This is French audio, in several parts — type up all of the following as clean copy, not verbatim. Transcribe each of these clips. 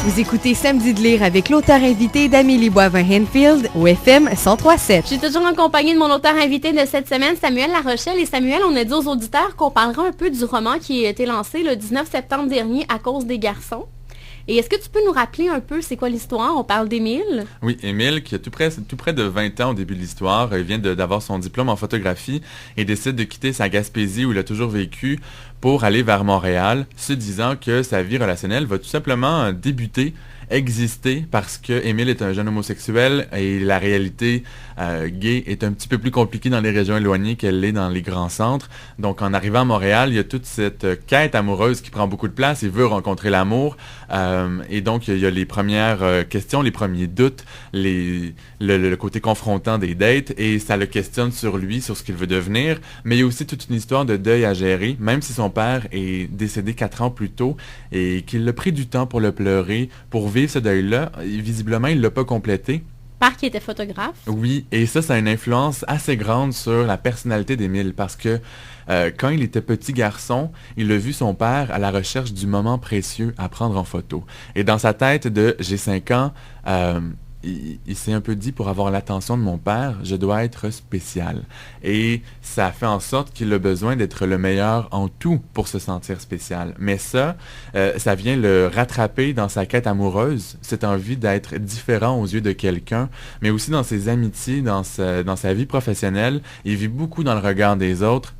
Vous écoutez Samedi de lire avec l'auteur invité d'Amélie Boivin-Henfield au FM 103.7. Je suis toujours en compagnie de mon auteur invité de cette semaine, Samuel Larochelle. Et Samuel, on a dit aux auditeurs qu'on parlera un peu du roman qui a été lancé le 19 septembre dernier à cause des garçons. Et est-ce que tu peux nous rappeler un peu c'est quoi l'histoire? On parle d'Émile. Oui, Émile, qui a tout près de 20 ans au début de l'histoire, il vient d'avoir son diplôme en photographie et décide de quitter sa Gaspésie où il a toujours vécu pour aller vers Montréal, se disant que sa vie relationnelle va tout simplement débuter, exister, parce que Émile est un jeune homosexuel et la réalité gay est un petit peu plus compliquée dans les régions éloignées qu'elle l'est dans les grands centres. Donc en arrivant à Montréal, il y a toute cette quête amoureuse qui prend beaucoup de place. Il veut rencontrer l'amour et donc il y a les premières questions, les premiers doutes, le côté confrontant des dates et ça le questionne sur lui, sur ce qu'il veut devenir. Mais il y a aussi toute une histoire de deuil à gérer, même si son père est décédé 4 ans plus tôt et qu'il a pris du temps pour le pleurer, pour vivre ce deuil-là. Visiblement, il ne l'a pas complété. Père qui était photographe. Oui, et ça a une influence assez grande sur la personnalité d'Émile parce que quand il était petit garçon, il a vu son père à la recherche du moment précieux à prendre en photo. Et dans sa tête de « j'ai 5 ans », il s'est un peu dit, pour avoir l'attention de mon père, je dois être spécial. Et ça fait en sorte qu'il a besoin d'être le meilleur en tout pour se sentir spécial. Mais ça vient le rattraper dans sa quête amoureuse, cette envie d'être différent aux yeux de quelqu'un, mais aussi dans ses amitiés, dans sa vie professionnelle. Il vit beaucoup dans le regard des autres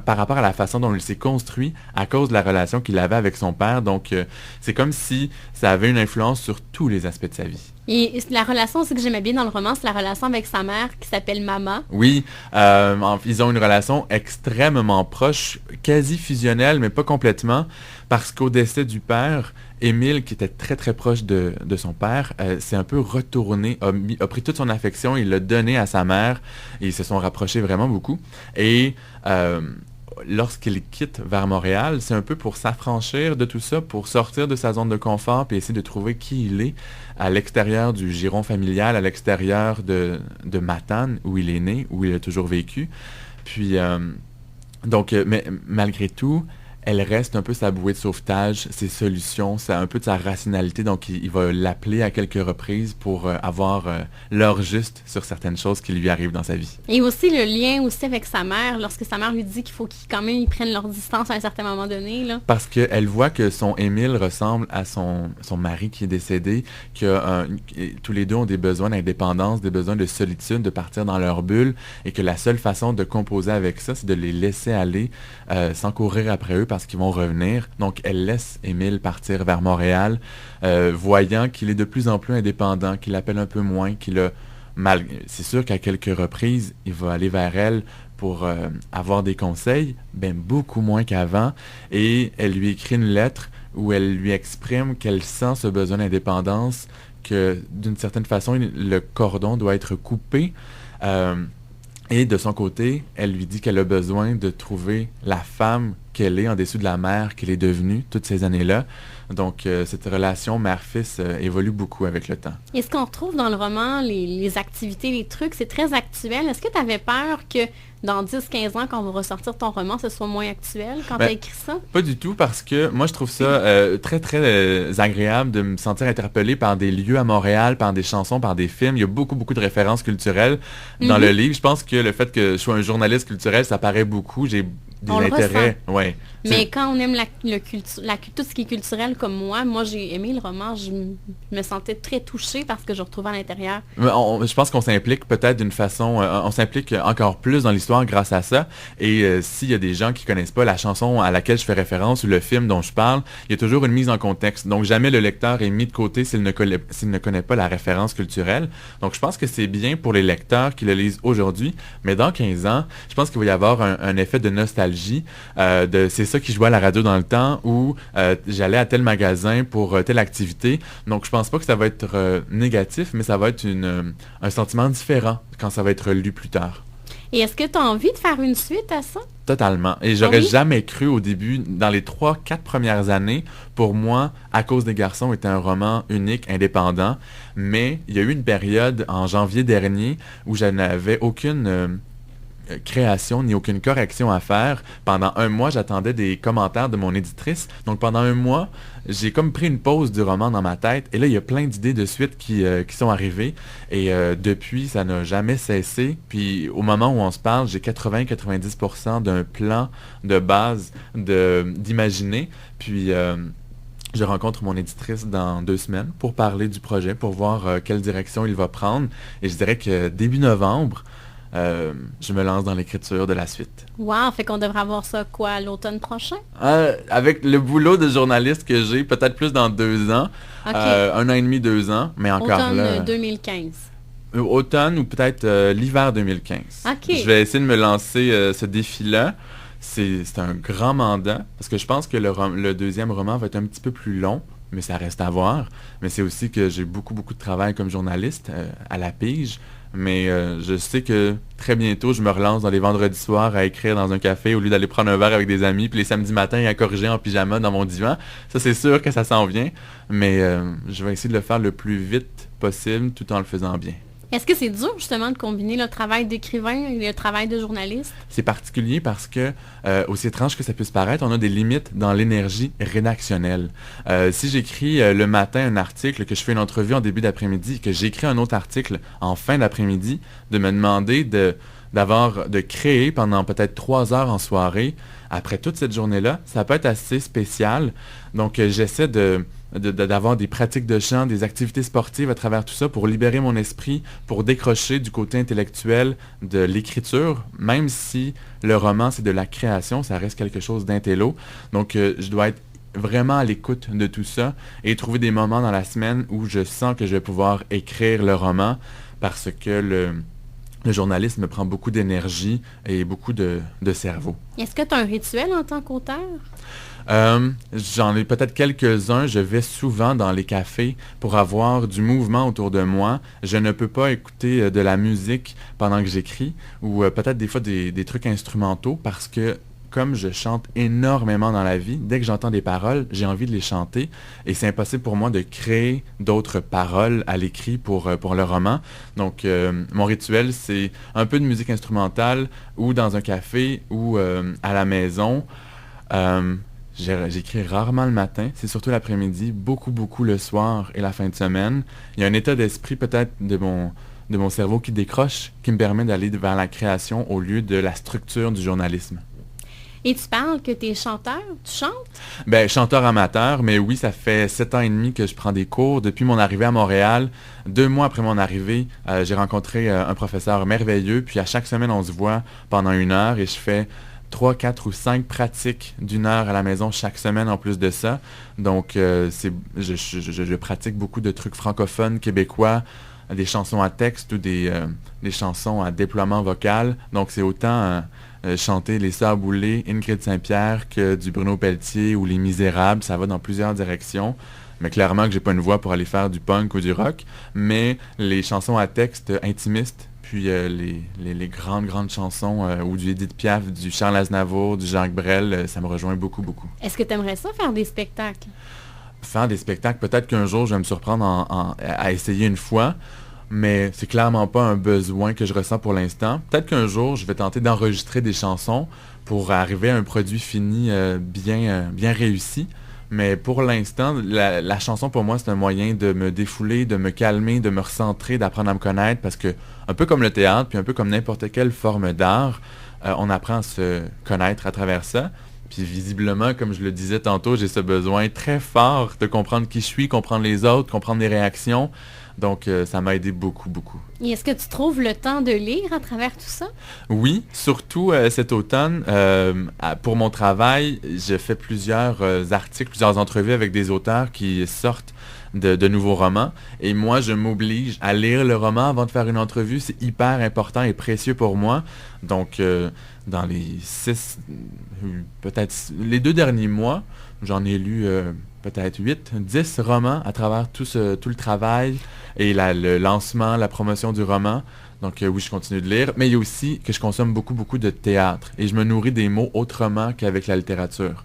par rapport à la façon dont il s'est construit à cause de la relation qu'il avait avec son père. Donc, c'est comme si ça avait une influence sur tous les aspects de sa vie. Et la relation, c'est que j'aimais bien dans le roman, c'est la relation avec sa mère qui s'appelle Mama. Oui, ils ont une relation extrêmement proche, quasi fusionnelle, mais pas complètement, parce qu'au décès du père, Émile, qui était très très proche de son père, s'est un peu retourné, a pris toute son affection, il l'a donné à sa mère, et ils se sont rapprochés vraiment beaucoup. Et lorsqu'il quitte vers Montréal, c'est un peu pour s'affranchir de tout ça, pour sortir de sa zone de confort puis essayer de trouver qui il est à l'extérieur du giron familial, à l'extérieur de Matane, où il est né, où il a toujours vécu. Puis, mais malgré tout, elle reste un peu sa bouée de sauvetage, ses solutions, c'est un peu de sa rationalité. Donc, il va l'appeler à quelques reprises pour avoir l'heure juste sur certaines choses qui lui arrivent dans sa vie. Et aussi le lien aussi avec sa mère, lorsque sa mère lui dit qu'il faut qu'ils quand même ils prennent leur distance à un certain moment donné. Là. Parce qu'elle voit que son Émile ressemble à son mari qui est décédé, que tous les deux ont des besoins d'indépendance, des besoins de solitude, de partir dans leur bulle, et que la seule façon de composer avec ça, c'est de les laisser aller sans courir après eux, parce qu'ils vont revenir. Donc, elle laisse Émile partir vers Montréal, voyant qu'il est de plus en plus indépendant, qu'il appelle un peu moins, c'est sûr qu'à quelques reprises, il va aller vers elle pour avoir des conseils, beaucoup moins qu'avant, et elle lui écrit une lettre où elle lui exprime qu'elle sent ce besoin d'indépendance, que d'une certaine façon, le cordon doit être coupé. Et de son côté, elle lui dit qu'elle a besoin de trouver la femme qu'elle est en dessous de la mère qu'elle est devenue toutes ces années-là. Donc, cette relation mère-fils évolue beaucoup avec le temps. Et ce qu'on retrouve dans le roman, les activités, les trucs, c'est très actuel. Est-ce que tu avais peur que dans 10-15 ans, quand on va ressortir ton roman, ce soit moins actuel quand tu as écrit ça? Pas du tout, parce que moi, je trouve ça très, très agréable de me sentir interpellé par des lieux à Montréal, par des chansons, par des films. Il y a beaucoup, beaucoup de références culturelles dans le livre. Je pense que le fait que je sois un journaliste culturel, ça paraît beaucoup. J'ai des intérêts. Ouais. Mais quand on aime tout ce qui est culturel comme moi j'ai aimé le roman, je me sentais très touchée parce que je retrouvais à l'intérieur. Je pense qu'on s'implique peut-être d'une façon, on s'implique encore plus dans l'histoire grâce à ça. Et s'il y a des gens qui connaissent pas la chanson à laquelle je fais référence ou le film dont je parle, il y a toujours une mise en contexte. Donc jamais le lecteur est mis de côté s'il ne connaît pas la référence culturelle. Donc je pense que c'est bien pour les lecteurs qui le lisent aujourd'hui, mais dans 15 ans, je pense qu'il va y avoir un effet de nostalgie, c'est ça qui jouait à la radio dans le temps où j'allais à tel magasin pour telle activité. Donc, je pense pas que ça va être négatif, mais ça va être un sentiment différent quand ça va être lu plus tard. Et est-ce que tu as envie de faire une suite à ça? Totalement. Et j'aurais jamais cru au début, dans les 3-4 premières années, pour moi, À cause des garçons était un roman unique, indépendant. Mais il y a eu une période en janvier dernier où je n'avais aucune création ni aucune correction à faire. Pendant un mois, j'attendais des commentaires de mon éditrice. Donc pendant un mois, j'ai comme pris une pause du roman dans ma tête. Et là, il y a plein d'idées de suite qui sont arrivées. Et depuis, ça n'a jamais cessé. Puis au moment où on se parle, j'ai 80-90% d'un plan de base d'imaginer. Puis je rencontre mon éditrice dans 2 semaines pour parler du projet, pour voir quelle direction il va prendre. Et je dirais que début novembre, je me lance dans l'écriture de la suite. Wow, fait qu'on devrait avoir ça, quoi, l'automne prochain? Avec le boulot de journaliste que j'ai, peut-être plus dans 2 ans. OK. 1 an et demi, 2 ans, mais encore Automne là... 2015. Automne ou peut-être l'hiver 2015. OK. Je vais essayer de me lancer ce défi-là. C'est un grand mandat, parce que je pense que le deuxième roman va être un petit peu plus long, mais ça reste à voir. Mais c'est aussi que j'ai beaucoup, beaucoup de travail comme journaliste à la pige. Mais je sais que très bientôt, je me relance dans les vendredis soirs à écrire dans un café au lieu d'aller prendre un verre avec des amis, puis les samedis matins à corriger en pyjama dans mon divan. Ça, c'est sûr que ça s'en vient, mais je vais essayer de le faire le plus vite possible tout en le faisant bien. Est-ce que c'est dur, justement, de combiner le travail d'écrivain et le travail de journaliste? C'est particulier parce que, aussi étrange que ça puisse paraître, on a des limites dans l'énergie rédactionnelle. Si j'écris le matin un article, que je fais une entrevue en début d'après-midi, que j'écris un autre article en fin d'après-midi, de me demander de créer pendant peut-être 3 heures en soirée, après toute cette journée-là, ça peut être assez spécial. Donc, j'essaie d'avoir des pratiques de chant, des activités sportives à travers tout ça pour libérer mon esprit, pour décrocher du côté intellectuel de l'écriture, même si le roman, c'est de la création, ça reste quelque chose d'intello. Donc, je dois être vraiment à l'écoute de tout ça et trouver des moments dans la semaine où je sens que je vais pouvoir écrire le roman parce que le journalisme me prend beaucoup d'énergie et beaucoup de cerveau. Est-ce que tu as un rituel en tant qu'auteur? J'en ai peut-être quelques-uns. Je vais souvent dans les cafés pour avoir du mouvement autour de moi. Je ne peux pas écouter de la musique pendant que j'écris ou peut-être des fois des trucs instrumentaux parce que comme je chante énormément dans la vie, dès que j'entends des paroles, j'ai envie de les chanter et c'est impossible pour moi de créer d'autres paroles à l'écrit pour le roman. Donc, mon rituel, c'est un peu de musique instrumentale ou dans un café ou à la maison. J'écris rarement le matin, c'est surtout l'après-midi, beaucoup le soir et la fin de semaine. Il y a un état d'esprit peut-être de mon cerveau qui décroche, qui me permet d'aller vers la création au lieu de la structure du journalisme. Et tu parles que tu es chanteur, tu chantes? Ben, chanteur amateur, mais oui, ça fait 7 ans et demi que je prends des cours. Depuis mon arrivée à Montréal, 2 mois après mon arrivée, j'ai rencontré un professeur merveilleux, puis à chaque semaine, on se voit pendant 1 heure et je fais 3, 4 ou 5 pratiques d'1 heure à la maison chaque semaine en plus de ça. Donc, je pratique beaucoup de trucs francophones, québécois, des chansons à texte ou des chansons à déploiement vocal. Donc, c'est autant chanter Les Sœurs Boulay, Ingrid Saint-Pierre que du Bruno Pelletier ou Les Misérables. Ça va dans plusieurs directions. Mais clairement que j'ai pas une voix pour aller faire du punk ou du rock. Mais les chansons à texte intimistes, puis les grandes chansons ou du Édith Piaf, du Charles Aznavour, du Jacques Brel, ça me rejoint beaucoup. Est-ce que tu aimerais ça faire des spectacles? Faire des spectacles, peut-être qu'un jour je vais me surprendre à essayer une fois, mais c'est clairement pas un besoin que je ressens pour l'instant. Peut-être qu'un jour je vais tenter d'enregistrer des chansons pour arriver à un produit fini bien réussi. Mais pour l'instant, la chanson pour moi, c'est un moyen de me défouler, de me calmer, de me recentrer, d'apprendre à me connaître parce que, un peu comme le théâtre, puis un peu comme n'importe quelle forme d'art, on apprend à se connaître à travers ça. Puis visiblement, comme je le disais tantôt, j'ai ce besoin très fort de comprendre qui je suis, comprendre les autres, comprendre les réactions. Donc, ça m'a aidé beaucoup. Et est-ce que tu trouves le temps de lire à travers tout ça? Oui, surtout cet automne. Pour mon travail, je fais plusieurs articles, plusieurs entrevues avec des auteurs qui sortent de nouveaux romans. Et moi, je m'oblige à lire le roman avant de faire une entrevue. C'est hyper important et précieux pour moi. Donc, dans les les 2 derniers mois, j'en ai lu peut-être 8, 10 romans à travers tout le travail et le lancement, la promotion du roman. Donc oui, je continue de lire. Mais il y a aussi que je consomme beaucoup de théâtre. Et je me nourris des mots autrement qu'avec la littérature.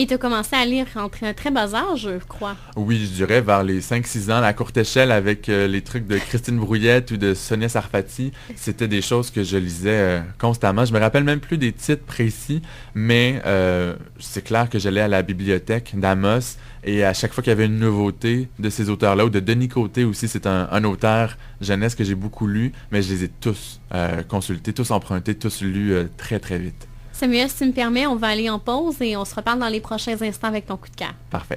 Et tu as commencé à lire entre un très bas âge, je crois. Oui, je dirais vers les 5-6 ans, à courte échelle, avec les trucs de Christine Brouillette ou de Sonia Sarfati. C'était des choses que je lisais constamment. Je me rappelle même plus des titres précis, mais c'est clair que j'allais à la bibliothèque d'Amos et à chaque fois qu'il y avait une nouveauté de ces auteurs-là, ou de Denis Côté aussi, c'est un auteur jeunesse que j'ai beaucoup lu, mais je les ai tous consultés, tous empruntés, tous lus très très vite. Samuel, si tu me permets, on va aller en pause et on se reparle dans les prochains instants avec ton coup de cœur. Parfait.